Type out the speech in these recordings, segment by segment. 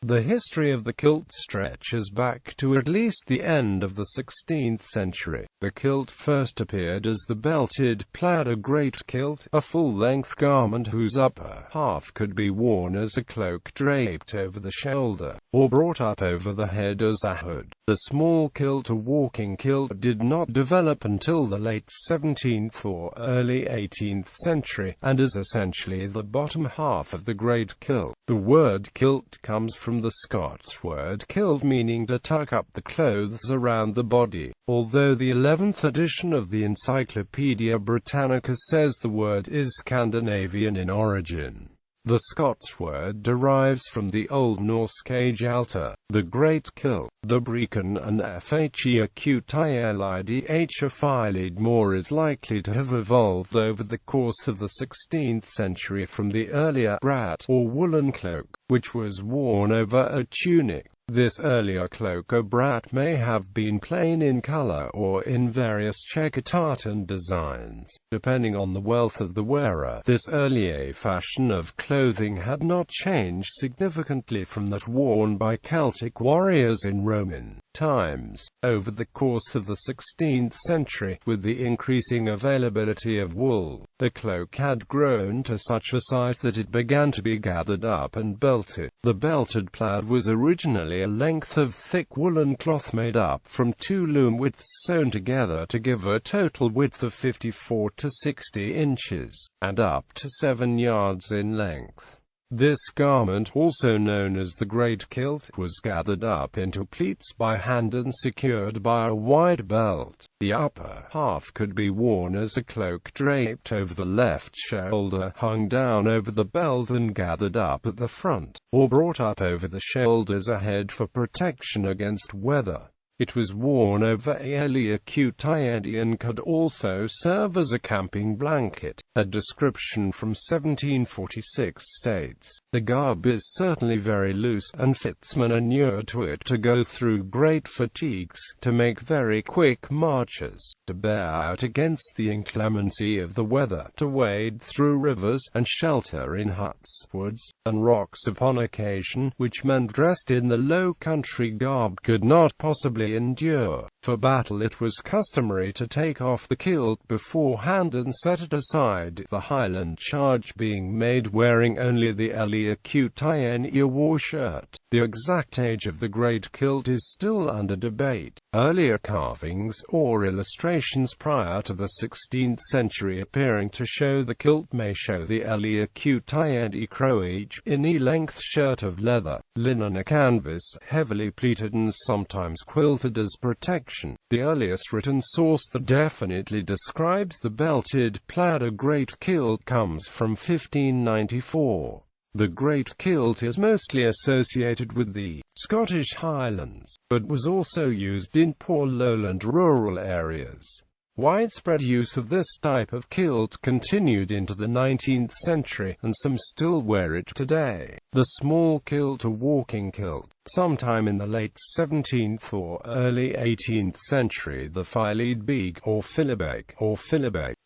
The history of the kilt stretches back to at least the end of the 16th century. The kilt first appeared as the belted plaid, a great kilt, a full-length garment whose upper half could be worn as a cloak draped over the shoulder, or brought up over the head as a hood. The small kilt, a walking kilt, did not develop until the late 17th or early 18th century, and is essentially the bottom half of the great kilt. The word kilt comes from the Scots word kilt, meaning to tuck up the clothes around the body, although the 11th edition of the Encyclopædia Britannica says the word is Scandinavian in origin. The Scots word derives from the Old Norse altar, the Great Kilt, the Brecon, and philid more is likely to have evolved over the course of the 16th century from the earlier brat, or woolen cloak, which was worn over a tunic. This earlier cloak or brat may have been plain in color or in various checkered tartan designs, depending on the wealth of the wearer. This earlier fashion of clothing had not changed significantly from that worn by Celtic warriors in Roman times. Over the course of the 16th century, with the increasing availability of wool, the cloak had grown to such a size that it began to be gathered up and belted. The belted plaid was originally a length of thick woolen cloth made up from two loom widths sewn together to give a total width of 54 to 60 inches, and up to 7 yards in length. This garment, also known as the Great Kilt, was gathered up into pleats by hand and secured by a wide belt. The upper half could be worn as a cloak draped over the left shoulder, hung down over the belt and gathered up at the front, or brought up over the shoulders ahead for protection against weather. It was worn over a LCCN and could also serve as a camping blanket. A description from 1746 states, "The garb is certainly very loose, and fits men inured to it to go through great fatigues, to make very quick marches, to bear out against the inclemency of the weather, to wade through rivers, and shelter in huts, woods, and rocks upon occasion, which men dressed in the low country garb could not possibly endure. For battle it was customary to take off the kilt beforehand and set it aside, the Highland charge being made wearing only the LCCN war shirt." The exact age of the Great Kilt is still under debate. Earlier carvings or illustrations prior to the 16th century appearing to show the kilt may show the LCCN crowage in a length shirt of leather, linen or canvas, heavily pleated and sometimes quilted as protection. The earliest written source that definitely describes the belted plaid, a Great Kilt, comes from 1594. The Great Kilt is mostly associated with the Scottish Highlands, but was also used in poor lowland rural areas. Widespread use of this type of kilt continued into the 19th century, and some still wear it today. The small kilt, a walking kilt. Sometime in the late 17th or early 18th century, the filed beag, or filibeg,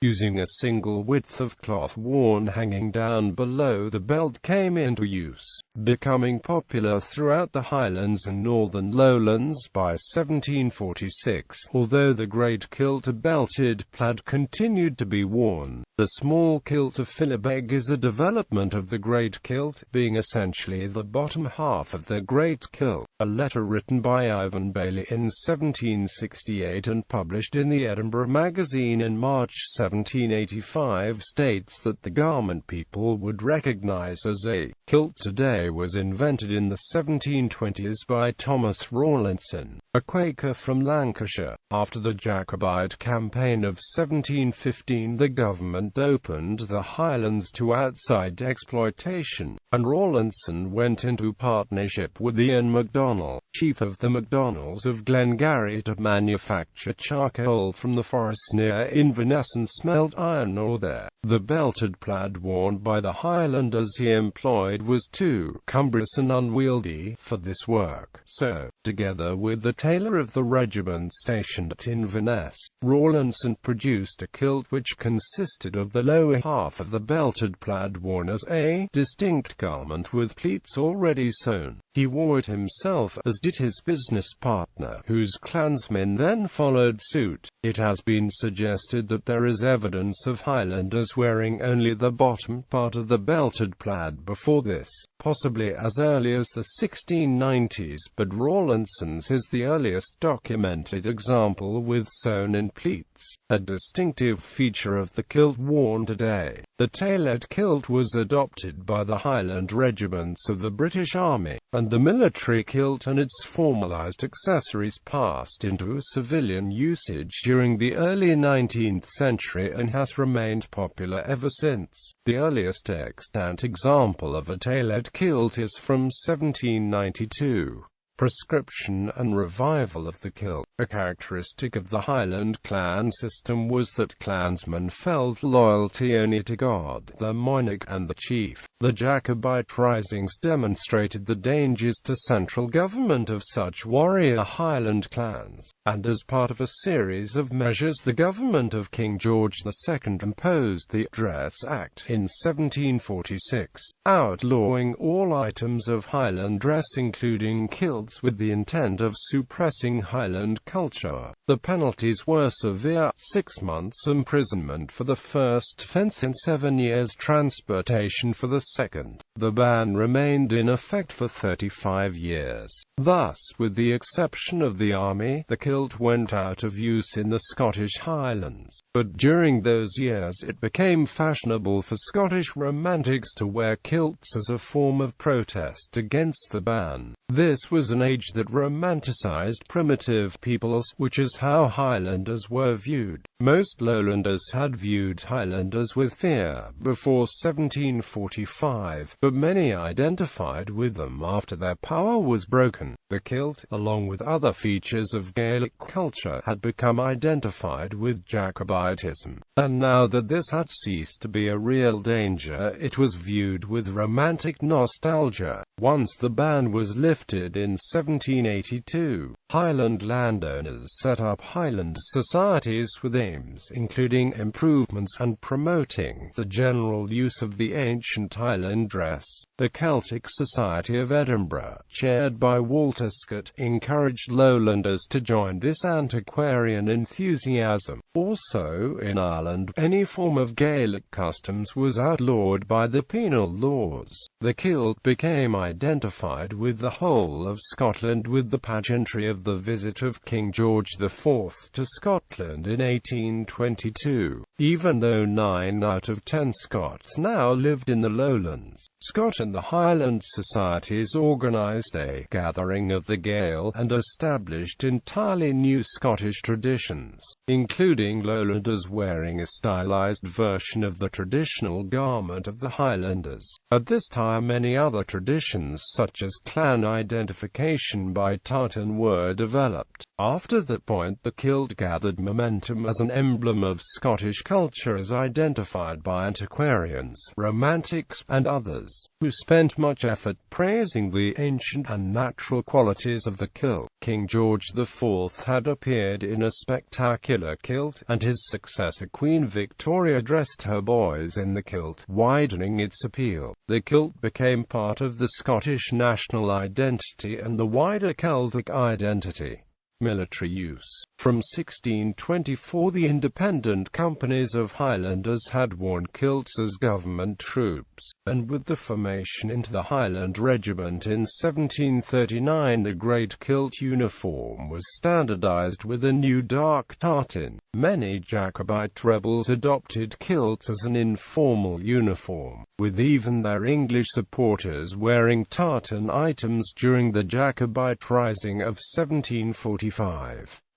using a single width of cloth worn hanging down below the belt, came into use, becoming popular throughout the Highlands and northern lowlands by 1746, although the Great Kilt, a belted plaid, continued to be worn. The small kilt, a filibeg, is a development of the Great Kilt, being essentially the bottom half of the Great Kilt. A letter written by Ivan Bailey in 1768 and published in the Edinburgh Magazine in March 1785 states that the garment people would recognize as a kilt today was invented in the 1720s by Thomas Rawlinson, a Quaker from Lancashire. After the Jacobite campaign of 1715, the government opened the Highlands to outside exploitation, and Rawlinson went into partnership with Ian MacDonald, chief of the MacDonalds of Glengarry, to manufacture charcoal from the forests near Inverness and smelt iron ore there. The belted plaid worn by the Highlanders he employed was too cumbrous and unwieldy for this work, so, together with the tailor of the regiment stationed at Inverness, Rawlinson produced a kilt which consisted of the lower half of the belted plaid worn as a distinct garment with pleats already sewn. He wore it himself, as did his business partner, whose clansmen then followed suit. It has been suggested that there is evidence of Highlanders wearing only the bottom part of the belted plaid before this, possibly as early as the 1690s, but Rawlinson's is the earliest documented example with sewn-in pleats, a distinctive feature of the kilt worn today. The tailored kilt was adopted by the Highland regiments of the British Army, and the military kilt and its formalized accessories passed into civilian usage during the early 19th century and has remained popular ever since. The earliest extant example of a tailored kilt is from 1792. Prescription and revival of the kilt. A characteristic of the Highland clan system was that clansmen felt loyalty only to God, the monarch, and the chief. The Jacobite risings demonstrated the dangers to central government of such warrior Highland clans, and as part of a series of measures the government of King George II imposed the Dress Act in 1746, outlawing all items of Highland dress including kilts, with the intent of suppressing Highland culture. The penalties were severe: 6 months imprisonment for the first offence and 7 years transportation for the second. The ban remained in effect for 35 years. Thus, with the exception of the army, the kilt went out of use in the Scottish Highlands. But during those years it became fashionable for Scottish romantics to wear kilts as a form of protest against the ban. This was an age that romanticized primitive peoples, which is how Highlanders were viewed. Most Lowlanders had viewed Highlanders with fear before 1745, but many identified with them after their power was broken. The kilt, along with other features of Gaelic culture, had become identified with Jacobitism, and now that this had ceased to be a real danger, it was viewed with romantic nostalgia. Once the ban was lifted in 1782, Highland landowners set up Highland societies with aims including improvements and promoting the general use of the ancient Highland dress. The Celtic Society of Edinburgh, chaired by Walter Scott, encouraged Lowlanders to join this antiquarian enthusiasm. Also in Ireland, any form of Gaelic customs was outlawed by the penal laws. The kilt became identified with the whole of Scotland with the pageantry of the visit of King George IV to Scotland in 1822. Even though 9 out of 10 Scots now lived in the Lowlands, Scott and the Highland societies organised a gathering of the Gael and established entirely new Scottish traditions, including Lowlanders wearing a stylised version of the traditional garment of the Highlanders. At this time many other traditions such as clan identification by tartan were developed. After that point the kilt gathered momentum as an emblem of Scottish culture as identified by antiquarians, romantics, and others, who spent much effort praising the ancient and natural qualities of the kilt. King George IV had appeared in a spectacular kilt, and his successor Queen Victoria dressed her boys in the kilt, widening its appeal. The kilt became part of the Scottish national identity and the wider Celtic identity. Military use. From 1624 the independent companies of Highlanders had worn kilts as government troops, and with the formation into the Highland Regiment in 1739 the Great Kilt uniform was standardized with a new dark tartan. Many Jacobite rebels adopted kilts as an informal uniform, with even their English supporters wearing tartan items during the Jacobite Rising of 1745.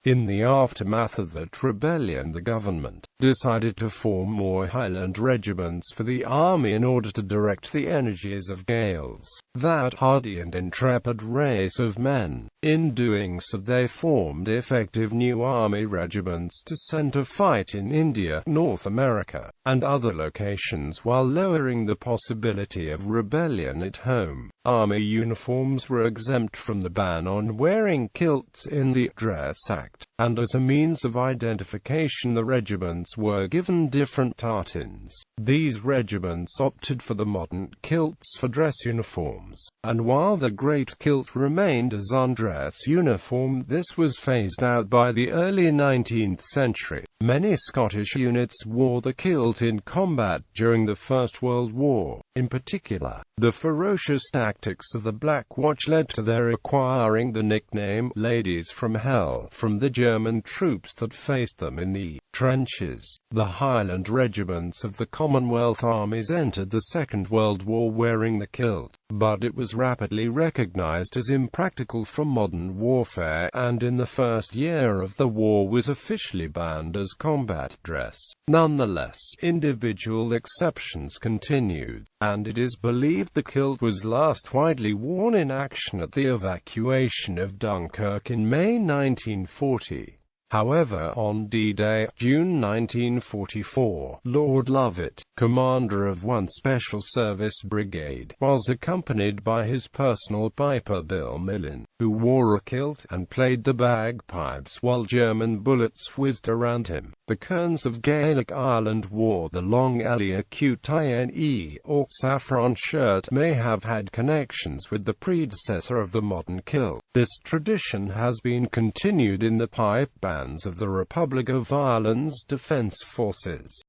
In the aftermath of that rebellion the government decided to form more Highland regiments for the army in order to direct the energies of Gaels, that hardy and intrepid race of men. In doing so they formed effective new army regiments to send to fight in India, North America, and other locations while lowering the possibility of rebellion at home. Army uniforms were exempt from the ban on wearing kilts in the Dress Act, and as a means of identification the regiments units were given different tartans. These regiments opted for the modern kilts for dress uniforms, and while the Great Kilt remained as undress uniform, this was phased out by the early 19th century. Many Scottish units wore the kilt in combat during the First World War. In particular, the ferocious tactics of the Black Watch led to their acquiring the nickname "Ladies from Hell" from the German troops that faced them in the trenches. The Highland regiments of the Commonwealth armies entered the Second World War wearing the kilt, but it was rapidly recognized as impractical for modern warfare, and in the first year of the war was officially banned as combat dress. Nonetheless, individual exceptions continued, and it is believed the kilt was last widely worn in action at the evacuation of Dunkirk in May 1940. However, on D-Day, June 1944, Lord Lovett, commander of one Special Service Brigade, was accompanied by his personal piper Bill Millin, who wore a kilt and played the bagpipes while German bullets whizzed around him. The Kerns of Gaelic Ireland wore the long LCCN or saffron shirt, may have had connections with the predecessor of the modern kilt. This tradition has been continued in the pipe bands of the Republic of Ireland's defence forces.